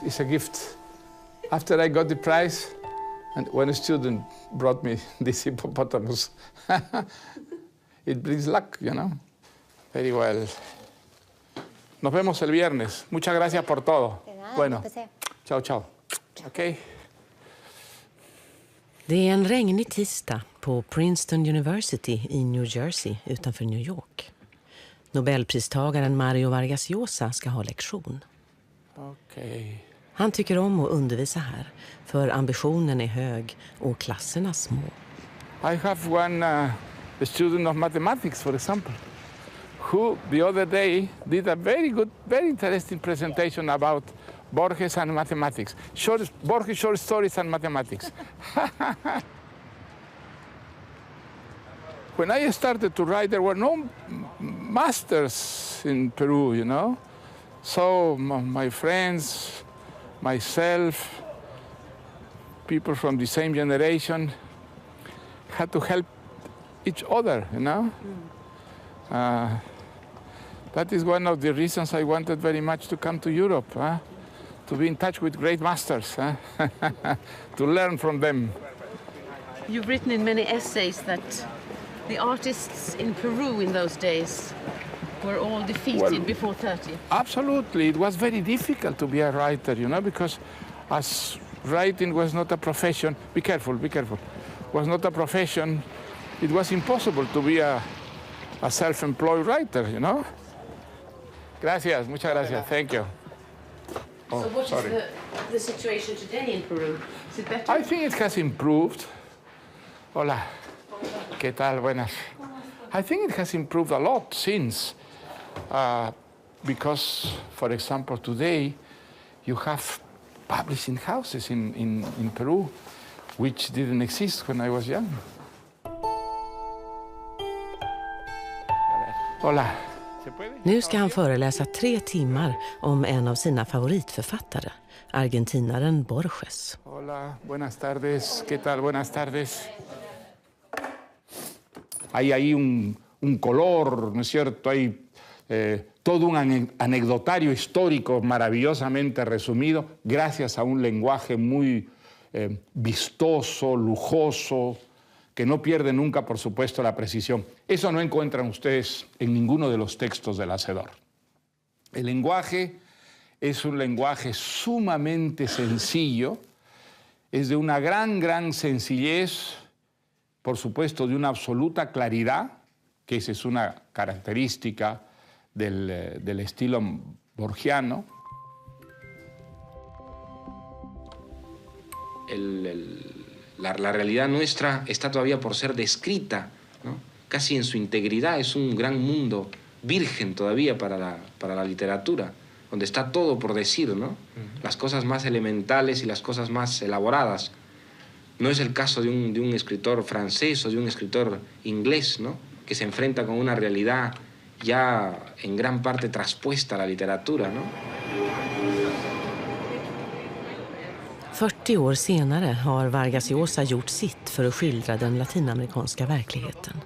it's a gift. After I got the prize, and when a student brought me this hippopotamus, it brings luck, you know. Very well. Nos vemos el viernes. Muchas gracias por todo. Bueno, chao, chao. Okay. Det är en regnig tisdag på Princeton University i New Jersey utanför New York. Nobelpristagaren Mario Vargas Llosa ska ha lektion. Okay. Han tycker om att undervisa här, för ambitionen är hög och klasserna små. I have one a student of mathematics, for example, who the other day did a very good, very interesting presentation about Borges and mathematics. Borges short stories and mathematics. When I started to write, there were no masters in Peru, you know. So my friends, myself, people from the same generation had to help each other, you know. That is one of the reasons I wanted very much to come to Europe, to be in touch with great masters, to learn from them. You've written in many essays that the artists in Peru in those days were all defeated before 30. Absolutely. It was very difficult to be a writer, you know, because as writing was not a profession, be careful, was not a profession, it was impossible to be a self-employed writer, you know. Gracias, muchas gracias, thank you. Oh, so what is the situation today in Peru? Is it better? I think it has improved. Hola, ¿qué tal? Buenas. I think it has improved a lot since, because, for example, today you have publishing houses in Peru, which didn't exist when I was young. Hola. Nu ska han föreläsa 3 timmar om en av sina favoritförfattare, argentinaren Borges. Hola, buenas tardes. ¿Qué tal? Buenas tardes. Hay ahí un color, ¿no es cierto? Hay todo un anecdotario histórico maravillosamente resumido, gracias a un lenguaje muy vistoso, lujoso, que no pierde nunca, por supuesto, la precisión. Eso no encuentran ustedes en ninguno de los textos del Hacedor. El lenguaje es un lenguaje sumamente sencillo, es de una gran sencillez, por supuesto, de una absoluta claridad, que esa es una característica del estilo borgiano. La realidad nuestra está todavía por ser descrita, ¿no? Casi en su integridad. Es un gran mundo virgen todavía para la literatura, donde está todo por decir, ¿no? Las cosas más elementales y las cosas más elaboradas. No es el caso de un escritor francés o de un escritor inglés, ¿no? Que se enfrenta con una realidad ya en gran parte traspuesta a la literatura, ¿no? 40 år senare har Vargas Llosa gjort sitt för att skildra den latinamerikanska verkligheten.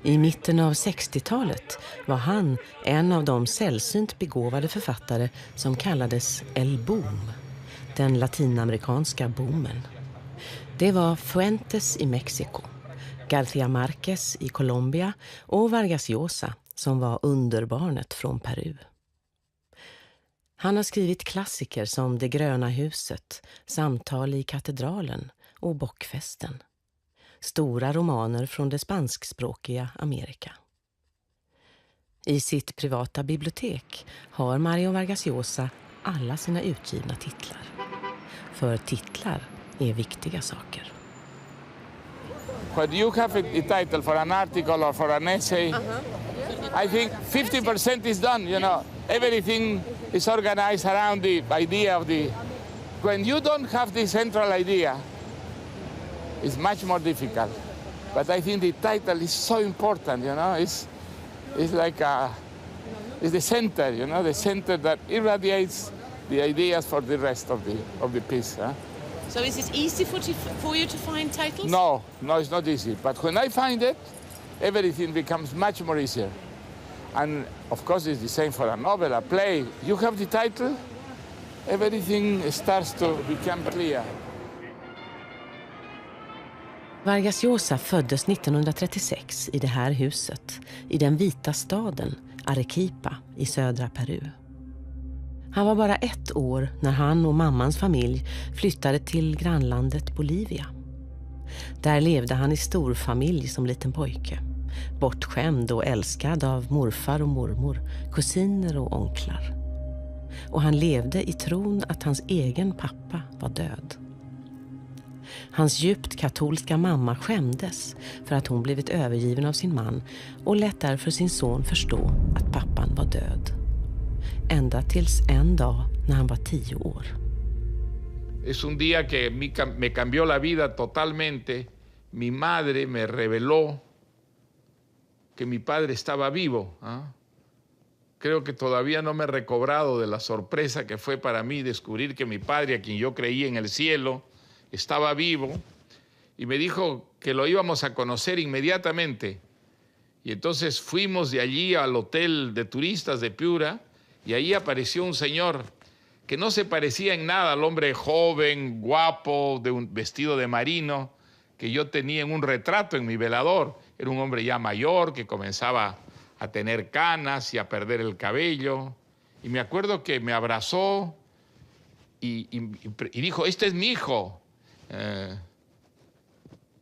I mitten av 60-talet var han en av de sällsynt begåvade författare som kallades El Boom, den latinamerikanska boomen. Det var Fuentes i Mexiko, García Márquez i Colombia och Vargas Llosa som var underbarnet från Peru. Han har skrivit klassiker som Det gröna huset, Samtal i katedralen och Bockfesten. Stora romaner från det spanskspråkiga Amerika. I sitt privata bibliotek har Mario Vargas Llosa alla sina utgivna titlar. För titlar är viktiga saker. When you have a title for an article or for an essay, I think 50% is done, you know. Everything is organized around the idea of the... When you don't have the central idea, it's much more difficult. But I think the title is so important, you know. It's like it's the center, you know, the center that irradiates the ideas for the rest of the piece. Huh? So is it easy for you to find titles? No, it's not easy. But when I find it, everything becomes much more easier. And of course, it's the same for a novel, a play. You have the title, everything starts to become clear. Vargas Llosa föddes 1936 i det här huset, i den vita staden Arequipa i södra Peru. Han var bara 1 år när han och mammans familj flyttade till grannlandet Bolivia. Där levde han i storfamilj som liten pojke, bortskämd och älskad av morfar och mormor, kusiner och onklar. Och han levde i tron att hans egen pappa var död. Hans djupt katolska mamma skämdes för att hon blivit övergiven av sin man och lät därför sin son förstå att pappan var död. Ända tills en dag när han var 10 år. Es un día que me cambió la vida totalmente. Mi madre me reveló que mi padre estaba vivo. Creo que todavía no me he recobrado de la sorpresa que fue para mí descubrir que mi padre, a quien yo creía en el cielo, estaba vivo. Y me dijo que lo íbamos a conocer inmediatamente. Y entonces fuimos de allí al hotel de turistas de Piura y ahí apareció un señor que no se parecía en nada al hombre joven, guapo, de un vestido de marino que yo tenía en un retrato en mi velador. Era un hombre ya mayor que comenzaba a tener canas y a perder el cabello. Y me acuerdo que me abrazó y dijo, este es mi hijo.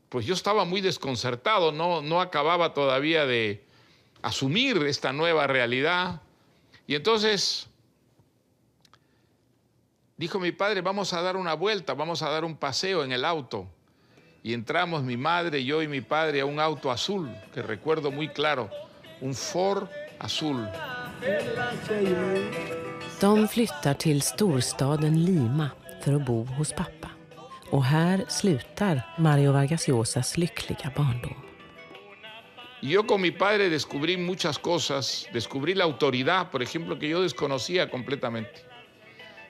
Pues yo estaba muy desconcertado, no acababa todavía de asumir esta nueva realidad. Y entonces dijo mi padre, vamos a dar una vuelta, vamos a dar un paseo en el auto. Y entramos mi madre, yo y mi padre a un auto azul, que recuerdo muy claro, un Ford azul. De flyttar till storstaden Lima för att bo hos pappa. Och här slutar Mario Vargas Llosas lyckliga barndom. Yo con mi padre descubrí muchas cosas. Descubrí la autoridad, por ejemplo, que yo desconocía completamente.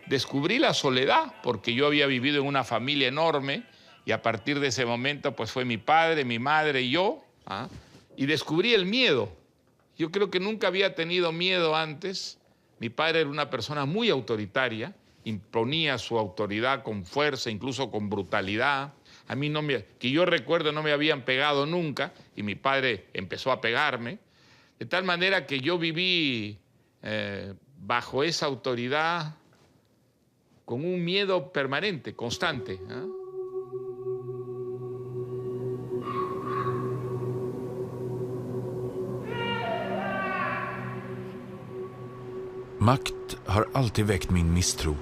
Descubrí la soledad, porque yo había vivido en una familia enorme y a partir de ese momento pues fue mi padre, mi madre y yo. Y descubrí el miedo. Yo creo que nunca había tenido miedo antes. Mi padre era una persona muy autoritaria, imponía su autoridad con fuerza, incluso con brutalidad. A mí, que yo recuerdo, no me habían pegado nunca y mi padre empezó a pegarme. De tal manera que yo viví bajo esa autoridad con un miedo permanente, constante. Makt har alltid väckt min misstro,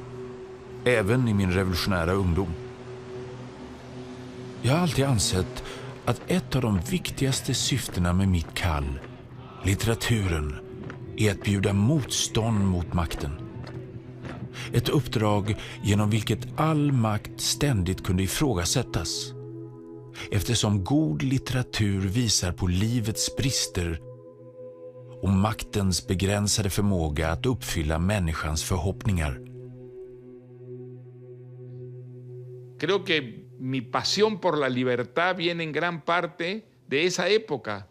även i min revolutionära ungdom. Jag har alltid ansett att ett av de viktigaste syftena med mitt kall, litteraturen, är att bjuda motstånd mot makten. Ett uppdrag genom vilket all makt ständigt kunde ifrågasättas. Eftersom god litteratur visar på livets brister och maktens begränsade förmåga att uppfylla människans förhoppningar. Creo que mi pasión por la libertad viene en gran parte de esa época.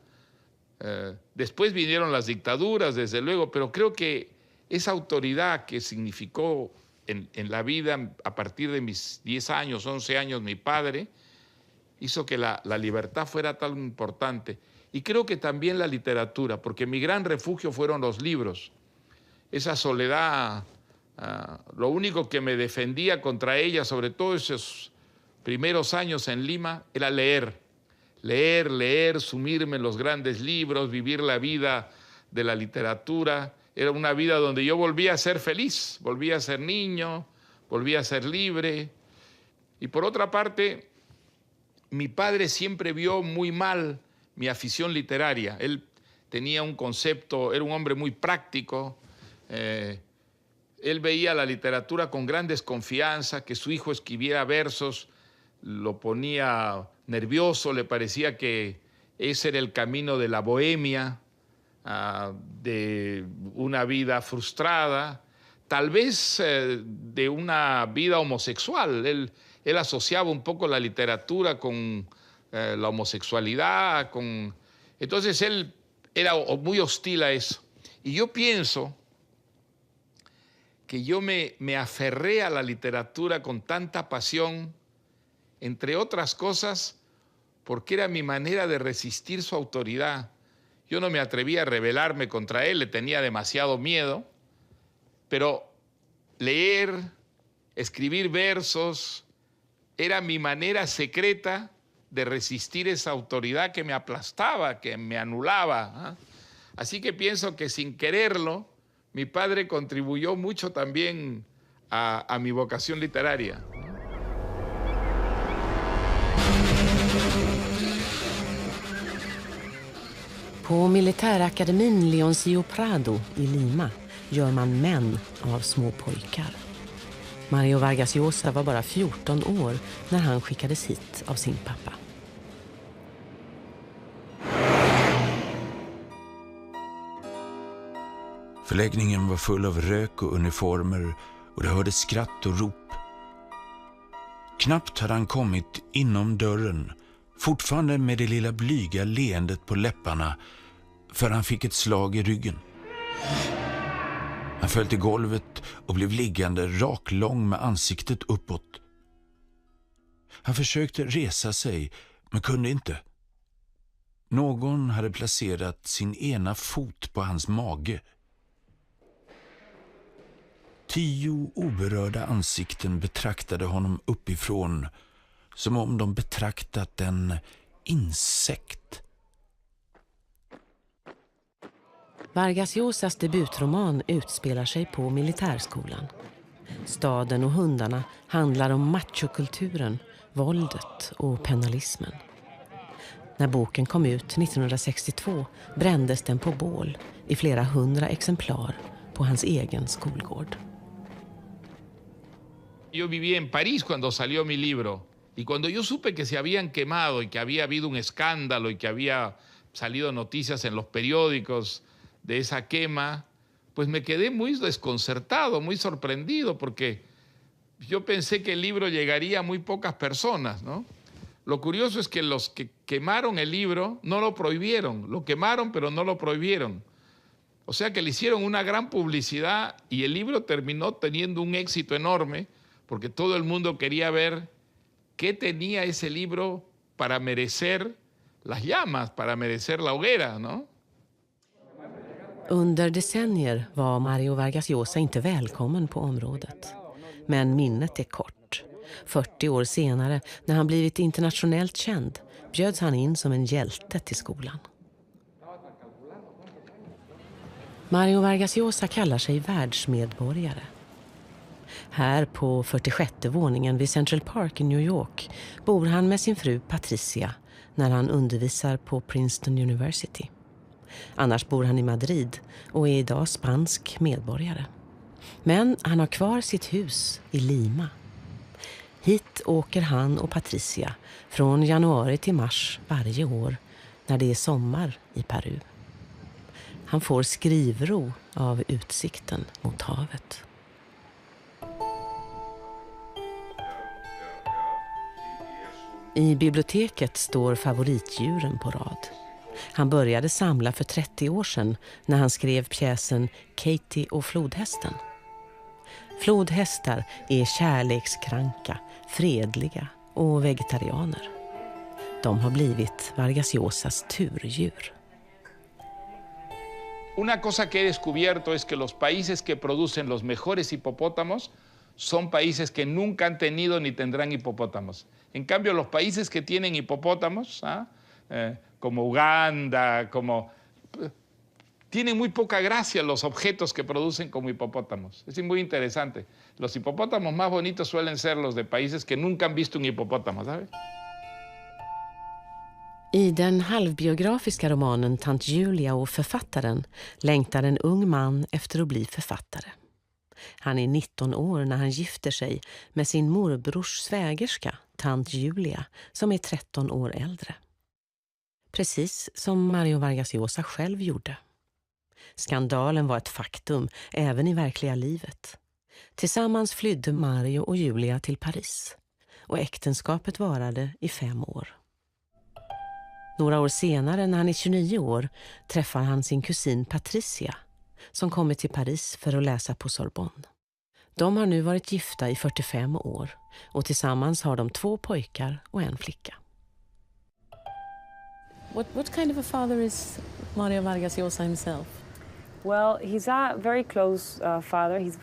Después vinieron las dictaduras, desde luego, pero creo que esa autoridad que significó en la vida a partir de mis 10 años, 11 años, mi padre, hizo que la libertad fuera tan importante. Y creo que también la literatura, porque mi gran refugio fueron los libros. Esa soledad, lo único que me defendía contra ella, sobre todo esos primeros años en Lima, era leer. Leer, sumirme en los grandes libros, vivir la vida de la literatura. Era una vida donde yo volvía a ser feliz, volvía a ser niño, volvía a ser libre. Y por otra parte, mi padre siempre vio muy mal mi afición literaria. Él tenía un concepto, era un hombre muy práctico. Él veía la literatura con gran desconfianza, que su hijo escribiera versos, lo ponía nervioso, le parecía que ese era el camino de la bohemia, de una vida frustrada, tal vez de una vida homosexual. Él asociaba un poco la literatura con la homosexualidad, entonces él era muy hostil a eso. Y yo pienso que yo me aferré a la literatura con tanta pasión, entre otras cosas, porque era mi manera de resistir su autoridad. Yo no me atrevía a rebelarme contra él, le tenía demasiado miedo, pero leer, escribir versos, era mi manera secreta de resistir esa autoridad que me aplastaba, que me anulaba. Así que pienso que sin quererlo, mi padre contribuyó mucho también a mi vocación literaria. På militärakademin Leoncio Prado i Lima gör man män av små pojkar. Mario Vargas Llosa var bara 14 år när han skickades hit av sin pappa. Förläggningen var full av rök och uniformer och det hördes skratt och rop. Knappt hade han kommit inom dörren, fortfarande med det lilla blyga leendet på läpparna, för han fick ett slag i ryggen. Han föll till golvet och blev liggande raklång med ansiktet uppåt. Han försökte resa sig, men kunde inte. Någon hade placerat sin ena fot på hans mage. 10 oberörda ansikten betraktade honom uppifrån, som om de betraktat en insekt. Vargas Llosas debutroman utspelar sig på militärskolan. Staden och hundarna handlar om machokulturen, våldet och penalismen. När boken kom ut 1962 brändes den på bål i flera 100 exemplar på hans egen skolgård. Yo vivía en París cuando salió mi libro y cuando yo supe que se habían quemado y que había habido un escándalo y que había salido noticias en los periódicos de esa quema, pues me quedé muy desconcertado, muy sorprendido, porque yo pensé que el libro llegaría a muy pocas personas, ¿no? Lo curioso es que los que quemaron el libro no lo prohibieron, lo quemaron pero no lo prohibieron. O sea que le hicieron una gran publicidad y el libro terminó teniendo un éxito enorme porque todo el mundo quería ver qué tenía ese libro para merecer las llamas, para merecer la hoguera, ¿no? Under decennier var Mario Vargas Llosa inte välkommen på området. Men minnet är kort. 40 år senare, när han blivit internationellt känd, bjöds han in som en hjälte till skolan. Mario Vargas Llosa kallar sig världsmedborgare. Här på 46:e våningen vid Central Park i New York bor han med sin fru Patricia när han undervisar på Princeton University. Annars bor han i Madrid och är idag spansk medborgare. Men han har kvar sitt hus i Lima. Hit åker han och Patricia från januari till mars varje år när det är sommar i Peru. Han får skrivro av utsikten mot havet. I biblioteket står favoritdjuren på rad. Han började samla för 30 år sedan när han skrev pjäsen Katie och flodhästen. Flodhästar är kärlekskranka, fredliga och vegetarianer. De har blivit Vargas Llosas turdjur. Una cosa que he descubierto es que los países que producen los mejores hipopótamos son países que nunca han tenido ni tendrán hipopótamos. En cambio, los países que tienen hipopótamos, como Uganda, tienen muy poca gracia los objetos que producen como hipopótamos. Es muy interesante. Los hipopótamos más bonitos suelen ser los de países que nunca han visto un hipopótamo, ¿sabes? I den halvbiografiska romanen Tant Julia och författaren längtar en ung man efter att bli författare. Han är 19 år när han gifter sig med sin morbrors svägerska, Tant Julia, som är 13 år äldre. Precis som Mario Vargas Llosa själv gjorde. Skandalen var ett faktum även i verkliga livet. Tillsammans flydde Mario och Julia till Paris och äktenskapet varade i 5 år. Några år senare, när han är 29 år, träffar han sin kusin Patricia som kommer till Paris för att läsa på Sorbonne. De har nu varit gifta i 45 år och tillsammans har de 2 pojkar och en flicka. What kind of a father is Mario Vargas Llosa himself? Well, he's a very close father. He's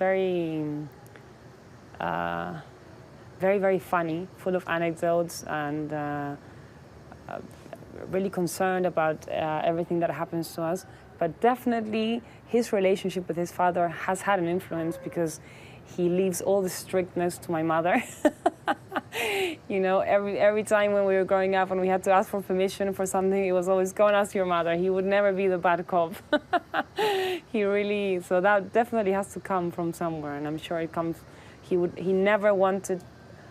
very funny, full of anecdotes, and really concerned about everything that happens to us. But definitely his relationship with his father has had an influence because he leaves all the strictness to my mother. You know, every time when we were growing up and we had to ask for permission for something, it was always, go and ask your mother. He would never be the bad cop. So that definitely has to come from somewhere, and I'm sure it comes. He never wanted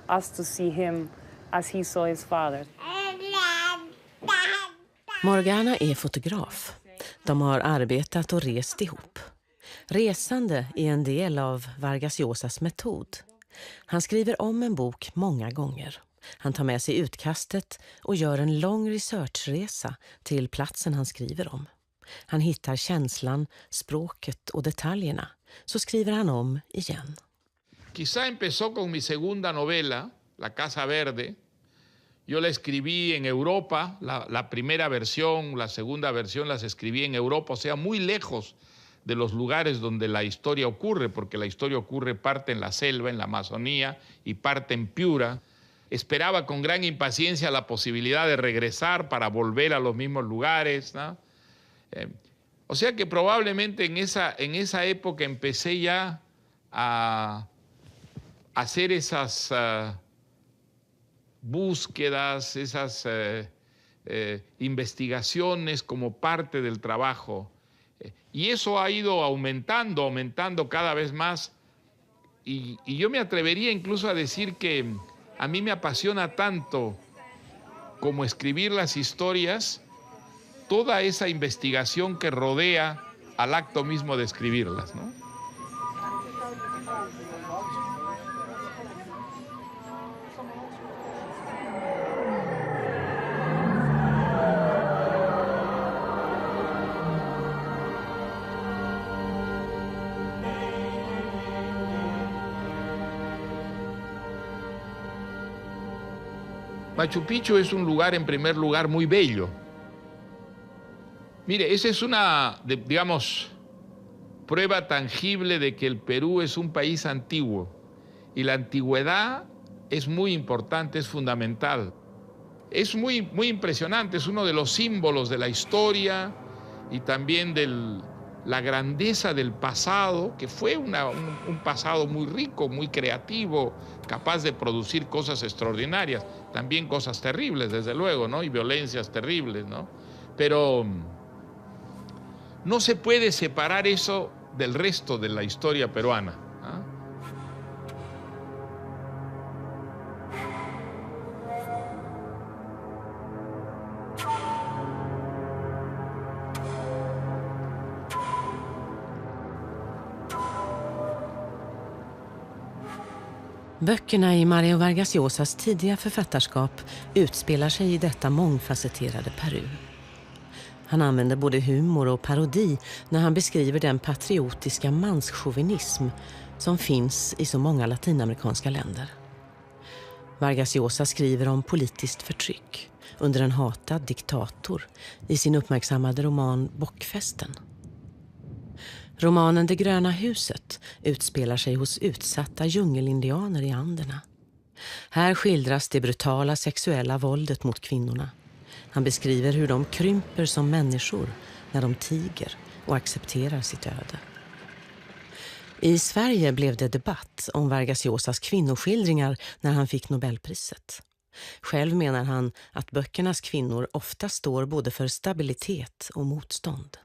us to see him as he saw his father. Morgana är fotograf. De har arbetat och rest ihop. Resande är en del av Vargas Llosas metod. Han skriver om en bok många gånger. Han tar med sig utkastet och gör en lång researchresa till platsen han skriver om. Han hittar känslan, språket och detaljerna. Så skriver han om igen. Quizá empezó con mi segunda novela, La Casa Verde. Yo la escribí en Europa, la primera versión, la segunda versión las escribí en Europa, o sea, muy lejos de los lugares donde la historia ocurre, porque la historia ocurre parte en la selva, en la Amazonía, y parte en Piura. Esperaba con gran impaciencia la posibilidad de regresar para volver a los mismos lugares, ¿no? O sea que probablemente en esa época empecé ya a hacer esas búsquedas, esas investigaciones como parte del trabajo. Y eso ha ido aumentando cada vez más. Y yo me atrevería incluso a decir que a mí me apasiona tanto como escribir las historias, toda esa investigación que rodea al acto mismo de escribirlas, ¿no? Machu Picchu es un lugar, en primer lugar, muy bello. Mire, esa es una, digamos, prueba tangible de que el Perú es un país antiguo. Y la antigüedad es muy importante, es fundamental. Es muy impresionante, es uno de los símbolos de la historia y también de la grandeza del pasado, que fue un pasado muy rico, muy creativo, capaz de producir cosas extraordinarias, también cosas terribles, desde luego, ¿no? Y violencias terribles, ¿no? Pero no se puede separar eso del resto de la historia peruana, ¿ah? Böckerna i Mario Vargas Llosas tidiga författarskap utspelar sig i detta mångfacetterade Peru. Han använder både humor och parodi när han beskriver den patriotiska manschauvinism som finns i så många latinamerikanska länder. Vargas Llosa skriver om politiskt förtryck under en hatad diktator i sin uppmärksammade roman Bockfesten. Romanen Det gröna huset utspelar sig hos utsatta djungelindianer i Anderna. Här skildras det brutala sexuella våldet mot kvinnorna. Han beskriver hur de krymper som människor när de tiger och accepterar sitt öde. I Sverige blev det debatt om Vargas Llosas kvinnoskildringar när han fick Nobelpriset. Själv menar han att böckernas kvinnor ofta står både för stabilitet och motstånd.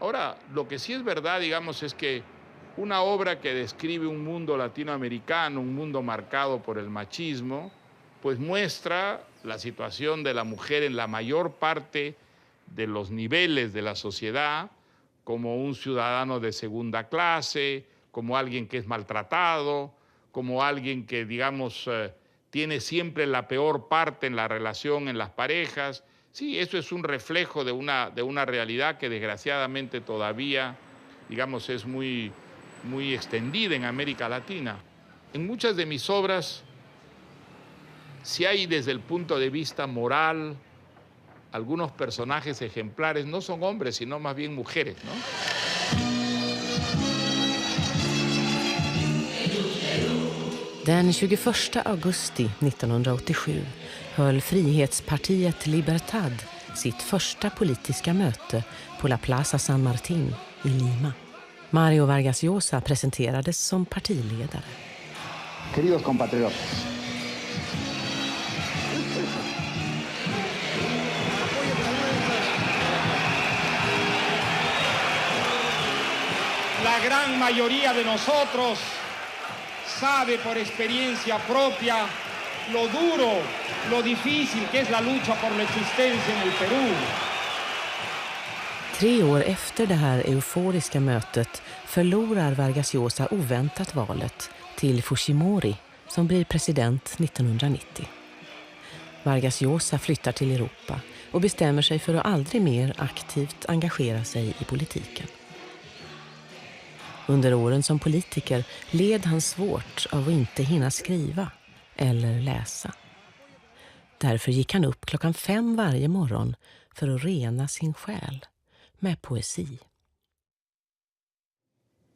Ahora, lo que sí es verdad, digamos, es que una obra que describe un mundo latinoamericano, un mundo marcado por el machismo, pues muestra la situación de la mujer en la mayor parte de los niveles de la sociedad, como un ciudadano de segunda clase, como alguien que es maltratado, como alguien que, digamos, tiene siempre la peor parte en la relación, en las parejas. Sí, eso es un reflejo de una realidad que desgraciadamente todavía, digamos, es muy muy extendida en América Latina. En muchas de mis obras, si hay desde el punto de vista moral, algunos personajes ejemplares, no son hombres, sino más bien mujeres, ¿no? Den 21 augusti 1987 höll Frihetspartiet Libertad sitt första politiska möte på La Plaza San Martín i Lima. Mario Vargas Llosa presenterades som partiledare. Queridos compatriotas, la gran mayoría de nosotros sabe por experiencia propia lo duro, lo difícil que es la lucha por la existencia en el Perú. 3 år efter det här euforiska mötet förlorar Vargas Llosa oväntat valet till Fujimori som blir president 1990. Vargas Llosa flyttar till Europa och bestämmer sig för att aldrig mer aktivt engagera sig i politiken. Under åren som politiker led han svårt av att inte hinna skriva eller läsa. Därför gick han upp 5:00 varje morgon för att rena sin själ med poesi.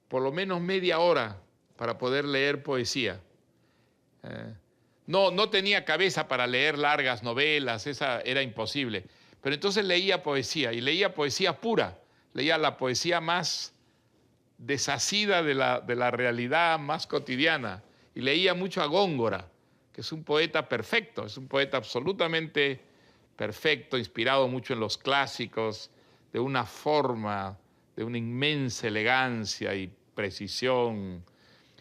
Por lo menos media hora para poder leer poesía. No tenía cabeza para leer largas novelas, esa era imposible. Pero entonces leía poesía, y leía poesía pura. Leía la poesía más desasida de la realidad más cotidiana. Y leía mucho a Góngora, que es un poeta perfecto, es un poeta absolutamente perfecto, inspirado mucho en los clásicos, de una forma, de una inmensa elegancia y precisión.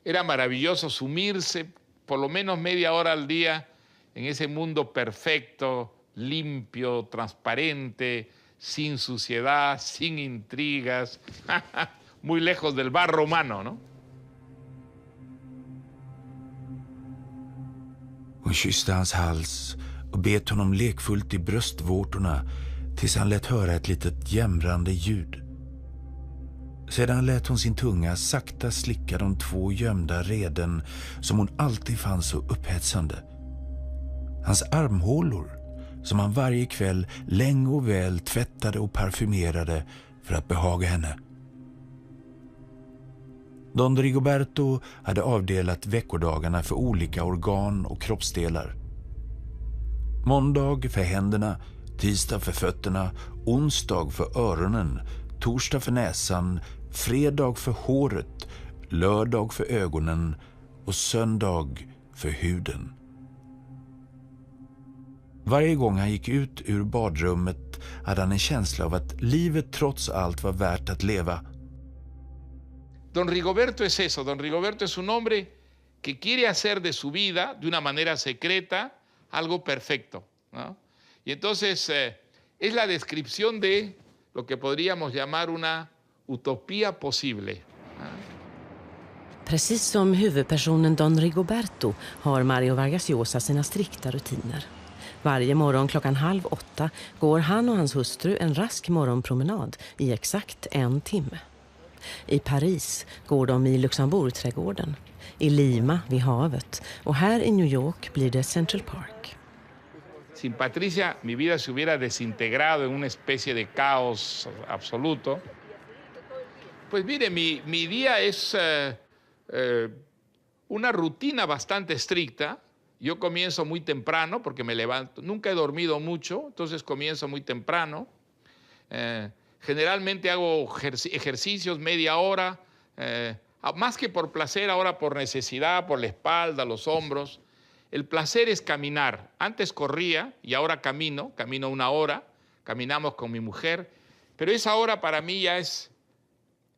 Era maravilloso sumirse por lo menos media hora al día en ese mundo perfecto, limpio, transparente, sin suciedad, sin intrigas, muy lejos del barro humano, ¿no? Hon kysste hans hals och bet honom lekfullt i bröstvårtorna tills han lät höra ett litet jämrande ljud. Sedan lät hon sin tunga sakta slicka de 2 gömda reden som hon alltid fann så upphetsande. Hans armhålor som han varje kväll länge och väl tvättade och parfymerade för att behaga henne. Don Rigoberto hade avdelat veckodagarna för olika organ och kroppsdelar. Måndag för händerna, tisdag för fötterna, onsdag för öronen, torsdag för näsan, fredag för håret, lördag för ögonen och söndag för huden. Varje gång han gick ut ur badrummet hade han en känsla av att livet trots allt var värt att leva. Don Rigoberto es eso, don Rigoberto es un hombre que quiere hacer de su vida, de una manera secreta, algo perfecto, ¿no? Y entonces es la descripción de lo que podríamos llamar una utopía posible, ¿no? Precis som huvudpersonen Don Rigoberto har Mario Vargas Llosa sina strikta rutiner. Varje morgon 7:30 går han och hans hustru en rask morgonpromenad i exakt 1 timme. I Paris går de i Luxemburgträdgården, i Lima vid havet och här i New York blir det Central Park. Sin Patricia mi vida se hubiera desintegrado en una especie de caos absoluto. Pues mire, mi día es una rutina bastante estricta. Yo comienzo muy temprano porque me levanto, nunca he dormido mucho, entonces comienzo muy temprano. Generalmente hago ejercicios media hora, más que por placer, ahora por necesidad, por la espalda, los hombros. El placer es caminar. Antes corría y ahora camino 1 hora, caminamos con mi mujer, pero esa hora para mí ya es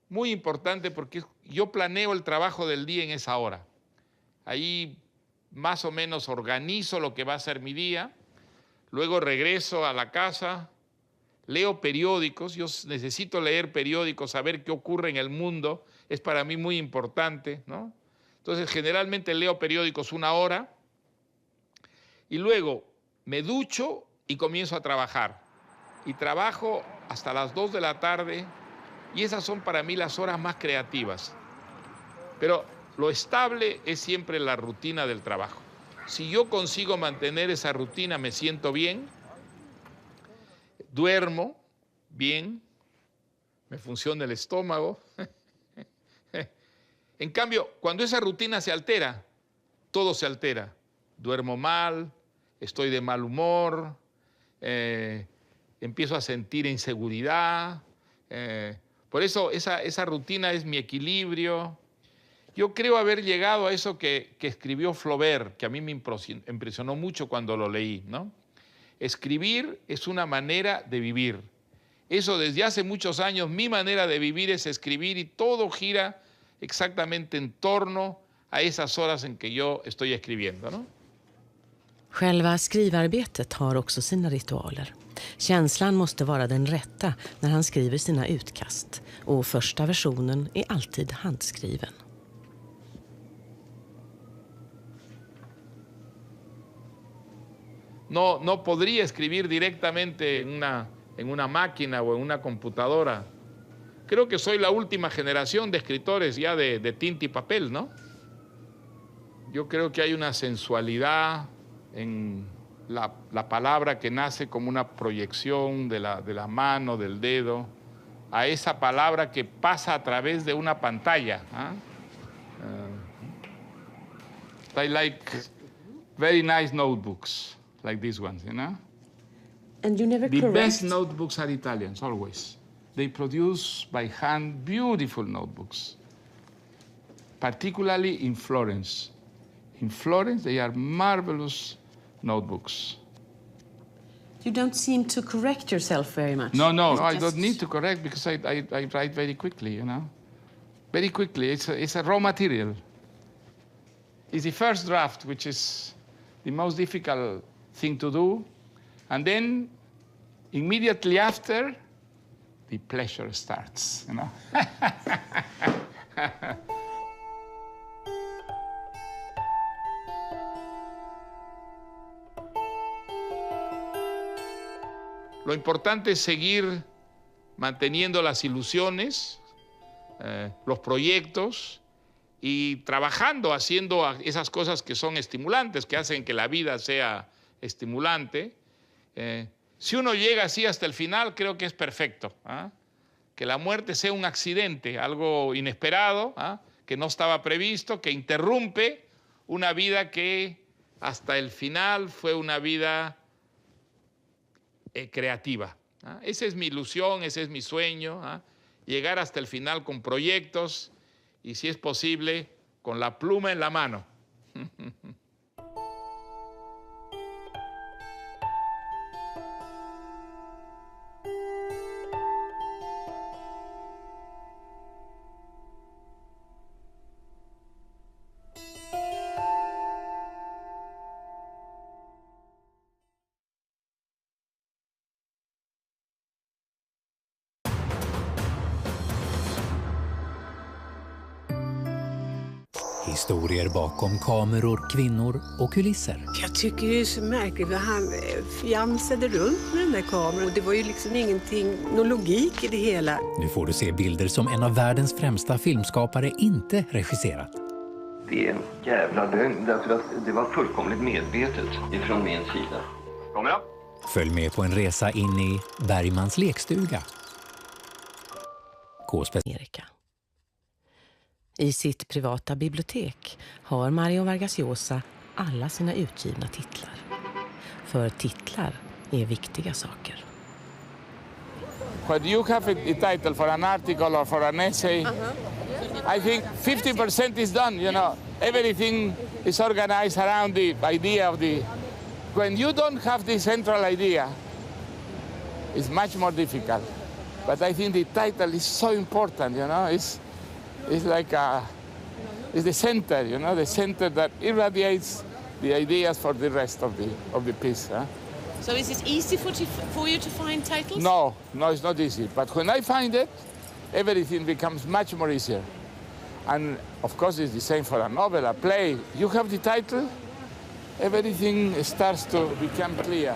muy importante porque yo planeo el trabajo del día en esa hora. Ahí más o menos organizo lo que va a ser mi día, luego regreso a la casa, leo periódicos, yo necesito leer periódicos, saber qué ocurre en el mundo, es para mí muy importante, ¿no? Entonces generalmente leo periódicos 1 hora y luego me ducho y comienzo a trabajar. Y trabajo hasta las 2 de la tarde y esas son para mí las horas más creativas. Pero lo estable es siempre la rutina del trabajo. Si yo consigo mantener esa rutina, me siento bien, duermo bien, me funciona el estómago. En cambio, cuando esa rutina se altera, todo se altera. Duermo mal, estoy de mal humor, empiezo a sentir inseguridad. Por eso esa rutina es mi equilibrio. Yo creo haber llegado a eso que escribió Flaubert, que a mí me impresionó mucho cuando lo leí, ¿no? Escribir es una manera de vivir. Eso desde hace muchos años, mi manera de vivir es escribir y todo gira exactamente en torno a esas horas en que yo estoy escribiendo, ¿no? Själva skrivarbetet har också sina ritualer. Känslan måste vara den rätta när han skriver sina utkast. Och första versionen är alltid handskriven. No podría escribir directamente en una máquina o en una computadora. Creo que soy la última generación de escritores ya de tinta y papel, ¿no? Yo creo que hay una sensualidad en la palabra que nace como una proyección de la mano, del dedo, a esa palabra que pasa a través de una pantalla. I like very nice notebooks. Like these ones, you know? And you never The correct? best notebooks are Italians, always. They produce by hand beautiful notebooks, particularly in Florence. In Florence, they are marvelous notebooks. You don't seem to correct yourself very much. No, I don't need to correct because I write very quickly, you know? Very quickly. It's a raw material. It's the first draft, which is the most difficult thing to do, and then immediately after, the pleasure starts, you know? Lo importante es seguir manteniendo las ilusiones, los proyectos, y trabajando, haciendo esas cosas que son estimulantes, que hacen que la vida sea estimulante. Si uno llega así hasta el final, creo que es perfecto. Que la muerte sea un accidente, algo inesperado, que no estaba previsto, que interrumpe una vida que hasta el final fue una vida creativa. Esa es mi ilusión, ese es mi sueño, llegar hasta el final con proyectos y, si es posible, con la pluma en la mano. Historier bakom kameror, kvinnor och kulisser. Jag tycker det är så märkligt att han fjamsade runt med den där kameran. Det var ju liksom någon logik i det hela. Nu får du se bilder som en av världens främsta filmskapare inte regisserat. Det är en jävla lögn, därför att det var fullkomligt medvetet ifrån min sida. Kommer jag? Följ med på en resa in i Bergmans lekstuga. Amerika. I sitt privata bibliotek har Mario Vargas Llosa alla sina utgivna titlar. För titlar är viktiga saker. When you have a title for an article or for an essay, I think 50% is done, you know. Everything is organized around the idea of the... When you don't have the central idea, it's much more difficult. But I think the title is so important, you know. It's like it's the center, you know, the center that irradiates the ideas for the rest of the piece. So is it easy for you to find titles? No, it's not easy. But when I find it, everything becomes much more easier. And of course, it's the same for a novel, a play. You have the title, everything starts to become clear.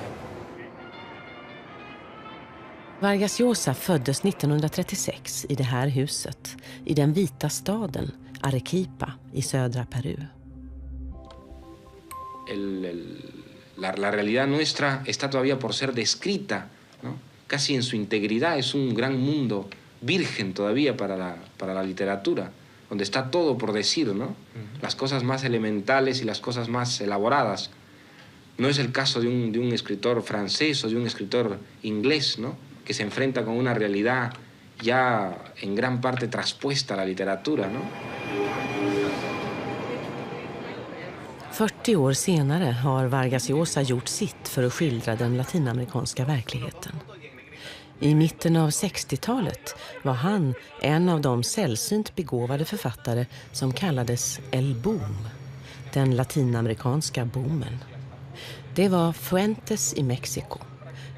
Vargas Llosa föddes 1936 i det här huset, i den vita staden, Arequipa i södra Peru. La realidad nuestra está todavía por ser descrita, ¿no? Casi en su integridad. Es un gran mundo virgen todavía para la literatura, donde está todo por decir, ¿no? Las cosas más elementales y las cosas más elaboradas. No es el caso de un escritor francés o de un escritor inglés, ¿no? Que se enfrenta con una realidad ya en gran parte traspuesta a la literatura, ¿no? 40 år senare har Vargas Llosa gjort sitt för att skildra den latinamerikanska verkligheten. I mitten av 60-talet var han en av de sällsynt begåvade författare som kallades El Boom, den latinamerikanska boomen. Det var Fuentes i Mexiko,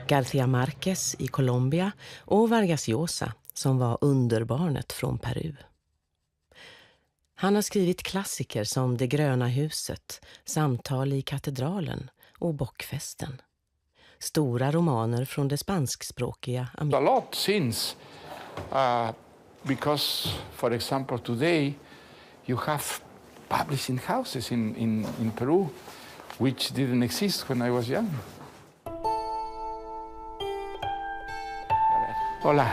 García Márquez i Colombia och Vargas Llosa som var underbarnet från Peru. Han har skrivit klassiker som Det gröna huset, Samtal i katedralen och Bockfesten. Stora romaner från det spanskspråkiga Amerika. A lot since, because, for example, today you have publishing houses in Peru, which didn't exist when I was young. Hola.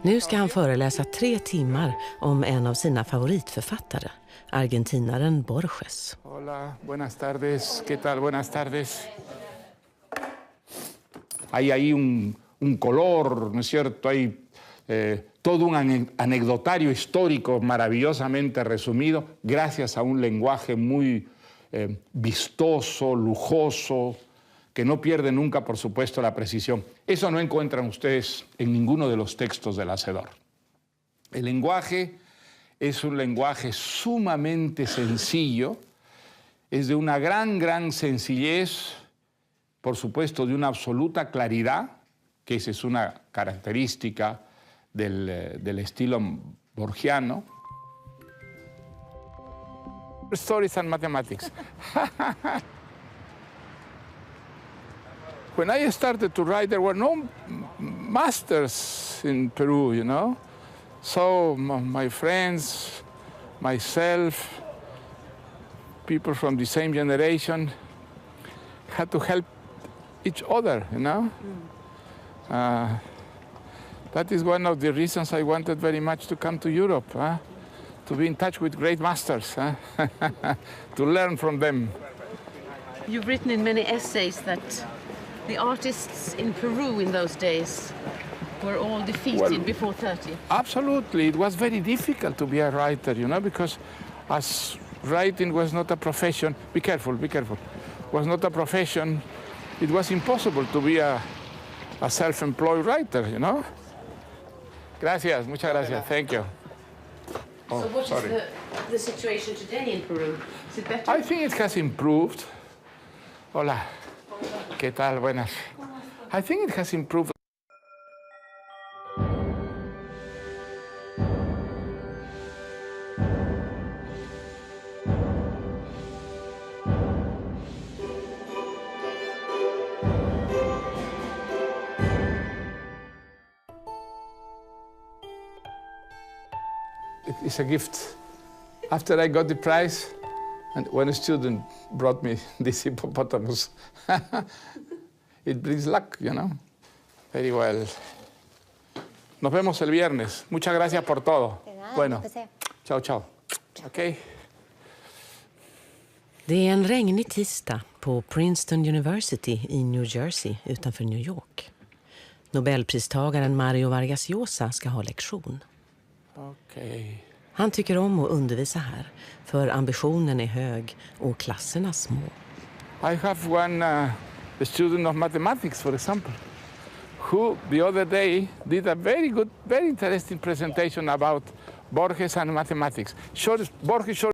Nu ska han föreläsa 3 timmar om en av sina favoritförfattare, argentinaren Borges. Hola, buenas tardes. ¿Qué tal? Buenas tardes. Hay ahí un color, ¿no es cierto? Hay todo un anecdotario histórico maravillosamente resumido, gracias a un lenguaje muy vistoso, lujoso, que no pierde nunca, por supuesto, la precisión. Eso no encuentran ustedes en ninguno de los textos del Hacedor. El lenguaje es un lenguaje sumamente sencillo, es de una gran sencillez, por supuesto, de una absoluta claridad, que esa es una característica del estilo borgiano. Stories and mathematics. When I started to write, there were no masters in Peru, you know. So my friends, myself, people from the same generation had to help each other, you know. That is one of the reasons I wanted very much to come to Europe, to be in touch with great masters, to learn from them. You've written in many essays that the artists in Peru in those days were all defeated before 30. Absolutely. It was very difficult to be a writer, you know, because as writing was not a profession, be careful, was not a profession, it was impossible to be a self-employed writer, you know. Gracias, muchas gracias, thank you. So what is the situation today in Peru? Is it better? I think it has improved. Hola. ¿Qué tal? Buenas. I think it has improved. It's a gift. After I got the prize, and when a student brought me this hippopotamus, it brings luck, you know. Very well. Nos vemos el viernes. Muchas gracias por todo. Bueno, chao. Okay. Det är en regnig tisdag på Princeton University i New Jersey utanför New York. Nobelpristagaren Mario Vargas Llosa ska ha lektion. Okay. Han tycker om att undervisa här, för ambitionen är hög och klasserna små. I have one a student of mathematics, for example, who the other day did a very interesting presentation about Borges and mathematics. Borges